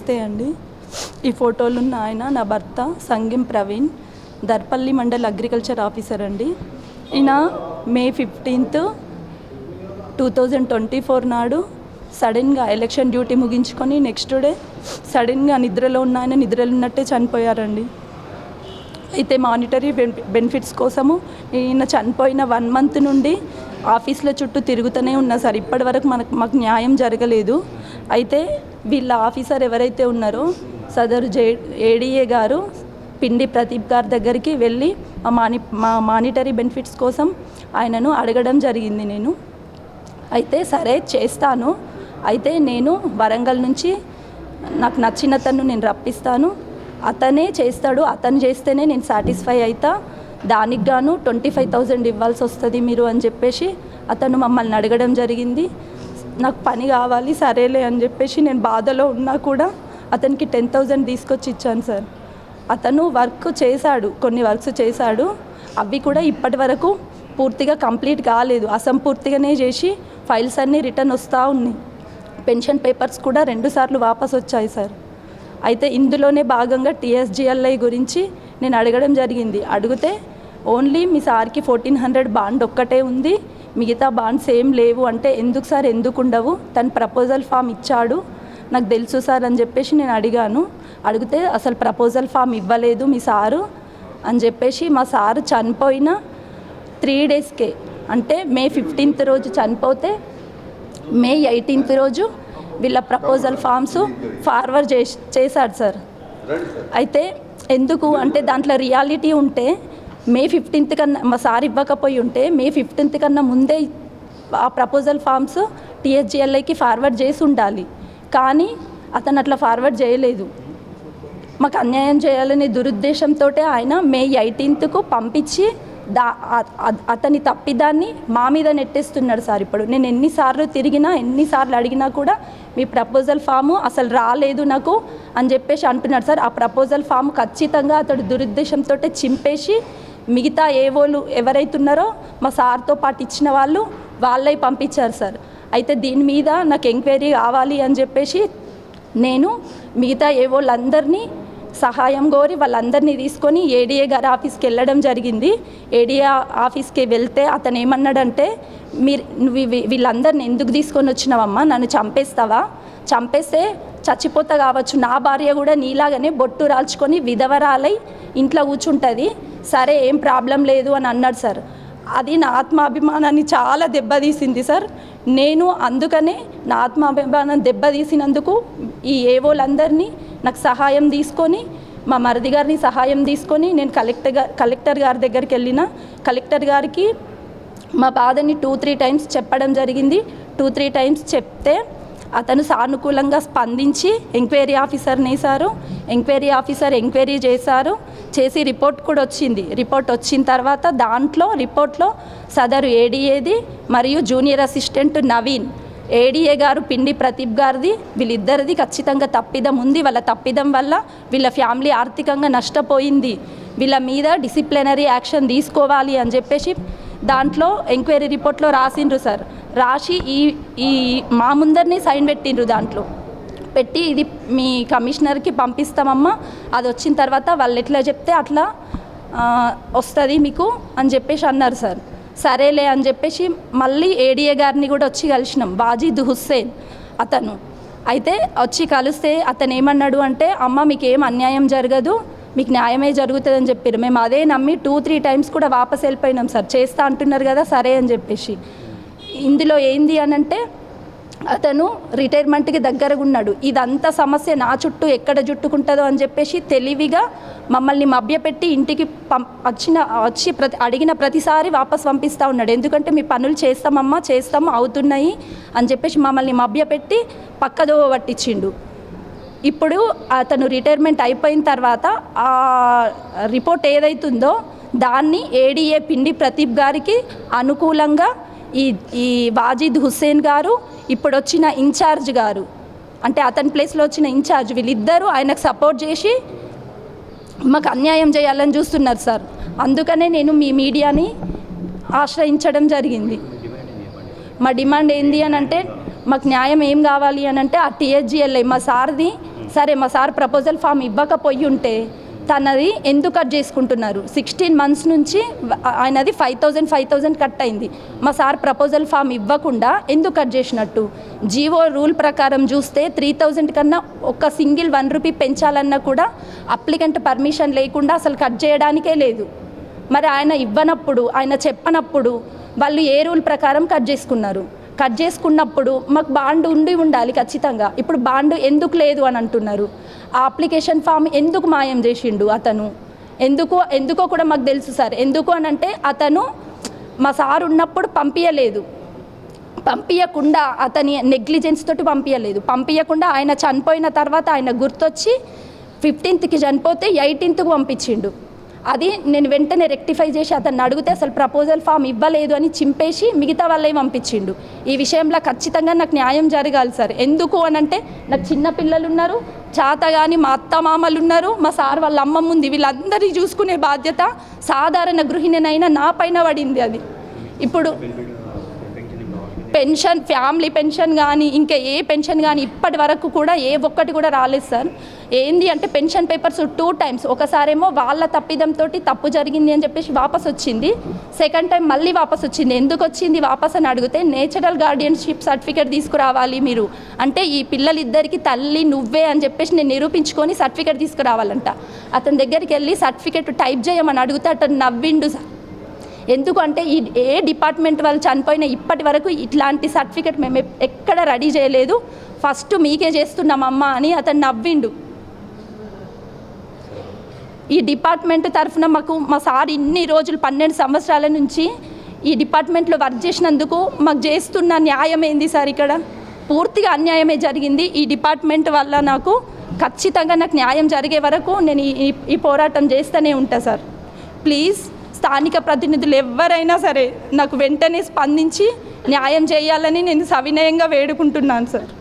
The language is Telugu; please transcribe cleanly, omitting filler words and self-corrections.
నమస్తే అండి. ఈ ఫోటోలు ఉన్న ఆయన నా భర్త సంగెం ప్రవీణ్, దర్పల్లి మండల్ అగ్రికల్చర్ ఆఫీసర్ అండి. ఈయన May 15, 2024 నాడు సడన్గా ఎలక్షన్ డ్యూటీ ముగించుకొని నెక్స్ట్ డే సడన్గా నిద్రలో ఉన్న ఆయన నిద్రలో ఉన్నట్టే చనిపోయారండి. అయితే మానిటరీ బెనిఫిట్స్ కోసము ఈయన చనిపోయిన 1 month నుండి ఆఫీసుల చుట్టూ తిరుగుతూనే ఉన్నా సార్. ఇప్పటి వరకు మాకు న్యాయం జరగలేదు. అయితే వీళ్ళ ఆఫీసర్ ఎవరైతే ఉన్నారో సదరు ఏడీఏ గారు పిండి ప్రదీప్ గారి దగ్గరికి వెళ్ళి మా మానిటరీ బెనిఫిట్స్ కోసం ఆయనను అడగడం జరిగింది నేను. అయితే సరే చేస్తాను, అయితే నేను వరంగల్ నుంచి నాకు నచ్చిన తను నేను రప్పిస్తాను, అతనే చేస్తాడు, అతను చేస్తేనే నేను సాటిస్ఫై అవుతా, దానికి గాను 25,000 ఇవ్వాల్సి వస్తుంది మీరు అని చెప్పేసి అతను మమ్మల్ని అడగడం జరిగింది. నాకు పని కావాలి సరేలే అని చెప్పేసి నేను బాధలో ఉన్నా కూడా అతనికి 10,000 తీసుకొచ్చి ఇచ్చాను సార్. అతను వర్క్ చేశాడు, కొన్ని వర్క్స్ చేశాడు, అవి కూడా ఇప్పటి వరకు పూర్తిగా కంప్లీట్ కాలేదు, అసంపూర్తిగానే చేసి ఫైల్స్ అన్నీ రిటర్న్ వస్తూ ఉన్నాయి. పెన్షన్ పేపర్స్ కూడా 2 సార్లు వాపస్ వచ్చాయి సార్. అయితే ఇందులోనే భాగంగా TSGLI గురించి నేను అడగడం జరిగింది. అడిగితే ఓన్లీ మీ సార్కి 1400 బాండ్ ఒక్కటే ఉంది, మిగతా బాండ్స్ ఏం లేవు అంటే ఎందుకు సార్ ఎందుకు ఉండవు, తను ప్రపోజల్ ఫామ్ ఇచ్చాడు నాకు తెలుసు సార్ అని చెప్పేసి నేను అడిగాను. అడిగితే అసలు ప్రపోజల్ ఫామ్ ఇవ్వలేదు మీ సారు అని చెప్పేసి, మా సారు చనిపోయిన 3 daysకే అంటే May 15th రోజు చనిపోతే May 18th రోజు వీళ్ళ ప్రపోజల్ ఫామ్స్ ఫార్వర్డ్ చేశాడు సార్. అయితే ఎందుకు అంటే దాంట్లో రియాలిటీ ఉంటే May 15th కన్నా మా సార్ ఇవ్వకపోయి ఉంటే May 15th కన్నా ముందే ఆ ప్రపోజల్ ఫామ్స్ TSGLIకి ఫార్వర్డ్ చేసి ఉండాలి. కానీ అతను అట్లా ఫార్వర్డ్ చేయలేదు. మాకు అన్యాయం చేయాలనే దురుద్దేశంతో ఆయన May 18th పంపించి అతని తప్పిదాన్ని మా మీద నెట్టేస్తున్నాడు సార్. ఇప్పుడు నేను ఎన్నిసార్లు తిరిగినా ఎన్నిసార్లు అడిగినా కూడా మీ ప్రపోజల్ ఫాము అసలు రాలేదు నాకు అని చెప్పేసి అంటున్నాడు సార్. ఆ ప్రపోజల్ ఫామ్ ఖచ్చితంగా అతడు దురుద్దేశంతో చింపేసి మిగతా ఏవోలు ఎవరైతున్నారో మా సార్తో పాటు ఇచ్చిన వాళ్ళే పంపించారు సార్. అయితే దీని మీద నాకు ఎంక్వైరీ కావాలి అని చెప్పేసి నేను మిగతా ఏవోళ్ళందరినీ సహాయం కోరి వాళ్ళందరినీ తీసుకొని ఏడీఏ గారి ఆఫీస్కి వెళ్ళడం జరిగింది. ఏడీఏ ఆఫీస్కి వెళ్తే అతను ఏమన్నాడంటే, నువ్వు వీళ్ళందరిని ఎందుకు తీసుకొని వచ్చినావమ్మా, నన్ను చంపేస్తావా, చంపేస్తే చచ్చిపోతా కావచ్చు, నా భార్య కూడా నీలాగానే బొట్టు రాల్చుకొని విధవరాలై ఇంట్లో కూర్చుంటుంది, సరే ఏం ప్రాబ్లం లేదు అని అన్నాడు సార్. అది నా ఆత్మాభిమానాన్ని చాలా దెబ్బతీసింది సార్. నేను అందుకనే నా ఆత్మాభిమానం దెబ్బతీసినందుకు ఈ ఏవోలందరినీ నాకు సహాయం తీసుకొని మా మరిది గారిని సహాయం తీసుకొని నేను కలెక్టర్ గారి దగ్గరికి వెళ్ళిన. కలెక్టర్ గారికి మా బాధని 2-3 times చెప్పడం జరిగింది. 2-3 times చెప్తే అతను సానుకూలంగా స్పందించి ఎంక్వైరీ ఆఫీసర్ని వేశారు. ఎంక్వైరీ ఆఫీసర్ ఎంక్వైరీ చేసి రిపోర్ట్ కూడా వచ్చింది. రిపోర్ట్ వచ్చిన తర్వాత రిపోర్ట్లో సదరు ఏడీఏది మరియు జూనియర్ అసిస్టెంట్ నవీన్, ఏడీఏ గారు పిండి ప్రదీప్ గారిది, వీళ్ళిద్దరిది ఖచ్చితంగా తప్పిదం ఉంది. వాళ్ళ తప్పిదం వల్ల వీళ్ళ ఫ్యామిలీ ఆర్థికంగా నష్టపోయింది, వీళ్ళ మీద డిసిప్లినరీ యాక్షన్ తీసుకోవాలి అని చెప్పేసి దాంట్లో ఎంక్వైరీ రిపోర్ట్లో రాసిండ్రు సార్. రాసి ఈ మా ముందరిని సైన్ పెట్టిండ్రు. దాంట్లో పెట్టి ఇది మీ కమిషనర్కి పంపిస్తామమ్మా, అది వచ్చిన తర్వాత వాళ్ళు ఎట్లా చెప్తే అట్లా వస్తుంది మీకు అని చెప్పేసి అన్నారు సార్. సరేలే అని చెప్పేసి మళ్ళీ ఏడీఏ గారిని కూడా వచ్చి కలిసినాం, వాజీద్ హుస్సేన్ అతను. అయితే వచ్చి కలిస్తే అతను ఏమన్నాడు అంటే, అమ్మ మీకు ఏం అన్యాయం జరగదు, మీకు న్యాయమే జరుగుతుందని చెప్పారు. మేము అదే నమ్మి 2-3 times కూడా వాపస్ వెళ్ళిపోయినాం సార్. చేస్తా అంటున్నారు కదా సరే అని చెప్పేసి. ఇందులో ఏంది అని అంటే అతను రిటైర్మెంట్కి దగ్గరగా ఉన్నాడు. ఇదంతా సమస్య నా చుట్టూ ఎక్కడ జుట్టుకుంటుందో అని చెప్పేసి తెలివిగా మమ్మల్ని మభ్యపెట్టి ఇంటికి వచ్చి అడిగిన ప్రతిసారి వాపస్ పంపిస్తూ ఉన్నాడు. ఎందుకంటే మీ పనులు చేస్తాము అవుతున్నాయి అని చెప్పేసి మమ్మల్ని మభ్యపెట్టి పక్కదోవ పట్టించిండు. ఇప్పుడు అతను రిటైర్మెంట్ అయిపోయిన తర్వాత ఆ రిపోర్ట్ ఏదైతుందో దాన్ని ఏడీఏ పిండి ప్రదీప్ గారికి అనుకూలంగా ఈ వాజీద్ హుస్సేన్ గారు, ఇప్పుడు వచ్చిన ఇన్ఛార్జ్ గారు అంటే అతని ప్లేస్లో వచ్చిన ఇన్ఛార్జ్, వీళ్ళిద్దరూ ఆయనకు సపోర్ట్ చేసి మాకు అన్యాయం చేయాలని చూస్తున్నారు సార్. అందుకనే నేను మీ మీడియాని ఆశ్రయించడం జరిగింది. మా డిమాండ్ ఏంది అని అంటే, మాకు న్యాయం ఏం కావాలి అని అంటే ఆ TSGLI మా సార్ది సరే మా సార్ ప్రపోజల్ ఫామ్ ఇవ్వకపోయి ఉంటే తనది ఎందుకు కట్ చేసుకుంటున్నారు? 16 months నుంచి ఆయనది 5,000 కట్ అయింది. మా సార్ ప్రపోజల్ ఫామ్ ఇవ్వకుండా ఎందుకు కట్ చేసినట్టు? జీవో రూల్ ప్రకారం చూస్తే 3,000 కన్నా ఒక సింగిల్ 1 రూపీ పెంచాలన్నా కూడా అప్లికెంట్ పర్మిషన్ లేకుండా అసలు కట్ చేయడానికే లేదు. మరి ఆయన ఇవ్వనప్పుడు, ఆయన చెప్పనప్పుడు వాళ్ళు ఏ రూల్ ప్రకారం కట్ చేసుకున్నారు? కట్ చేసుకున్నప్పుడు మాకు బాండ్ ఉండాలి ఖచ్చితంగా. ఇప్పుడు బాండ్ ఎందుకు లేదు అని అంటున్నారు. ఆ అప్లికేషన్ ఫామ్ ఎందుకు మాయం చేసిండు అతను? ఎందుకో కూడా మాకు తెలుసు సార్. ఎందుకు అని అంటే అతను మా సార్ ఉన్నప్పుడు పంపించకుండా అతని నెగ్లిజెన్స్ తోటి పంపించకుండా ఆయన చనిపోయిన తర్వాత ఆయన గుర్తొచ్చి 15th చనిపోతే 18th పంపించిండు. అది నేను వెంటనే రెక్టిఫై చేసి అతన్ని అడిగితే అసలు ప్రపోజల్ ఫామ్ ఇవ్వలేదు అని చింపేసి మిగతా వాళ్ళే పంపించిండు. ఈ విషయంలో ఖచ్చితంగా నాకు న్యాయం జరగాలి సార్. ఎందుకు అని అంటే నాకు చిన్న పిల్లలు ఉన్నారు, చాతగాని మా అత్త మామలు ఉన్నారు, మా సార్ వాళ్ళ అమ్మమ్మ ఉంది. వీళ్ళందరినీ చూసుకునే బాధ్యత సాధారణ గృహిణినైనా నా పైన పడింది. అది ఇప్పుడు పెన్షన్, ఫ్యామిలీ పెన్షన్ కానీ ఇంకా ఏ పెన్షన్ కానీ ఇప్పటి వరకు కూడా ఏ ఒక్కటి కూడా రాలేదు సార్. ఏంది అంటే పెన్షన్ పేపర్స్ 2 times, ఒకసారేమో వాళ్ళ తప్పిదంతో తప్పు జరిగింది అని చెప్పేసి వాపస్ వచ్చింది, సెకండ్ టైం మళ్ళీ వాపస్ వచ్చింది. ఎందుకు వచ్చింది వాపస్ అని అడిగితే నేచురల్ గార్డియన్షిప్ సర్టిఫికేట్ తీసుకురావాలి మీరు అంటే ఈ పిల్లలిద్దరికి తల్లి నువ్వే అని చెప్పేసి నేను నిరూపించుకొని సర్టిఫికేట్ తీసుకురావాలంట. అతని దగ్గరికి వెళ్ళి సర్టిఫికేట్ టైప్ చేయమని అడిగితే అతను నవ్విండు సార్. ఎందుకంటే ఏ డిపార్ట్మెంట్ వాళ్ళు చనిపోయినా ఇప్పటి వరకు ఇట్లాంటి సర్టిఫికేట్ మేము ఎక్కడ రెడీ చేయలేదు, ఫస్ట్ మీకే చేస్తున్నామమ్మా అని అతను నవ్విండు. ఈ డిపార్ట్మెంట్ తరఫున మా సార్ ఇన్ని రోజులు 12 సంవత్సరాల నుంచి ఈ డిపార్ట్మెంట్లో వర్క్ చేసినందుకు మాకు చేస్తున్న న్యాయం ఏంది సార్? ఇక్కడ పూర్తిగా అన్యాయమే జరిగింది. ఈ డిపార్ట్మెంట్ వల్ల నాకు ఖచ్చితంగా నాకు న్యాయం జరిగే వరకు నేను ఈ పోరాటం చేస్తూనే ఉంటా సార్. ప్లీజ్ స్థానిక ప్రతినిధులు ఎవరైనా సరే నాకు వెంటనే స్పందించి న్యాయం చేయాలని నేను సవినయంగా వేడుకుంటున్నాను సార్.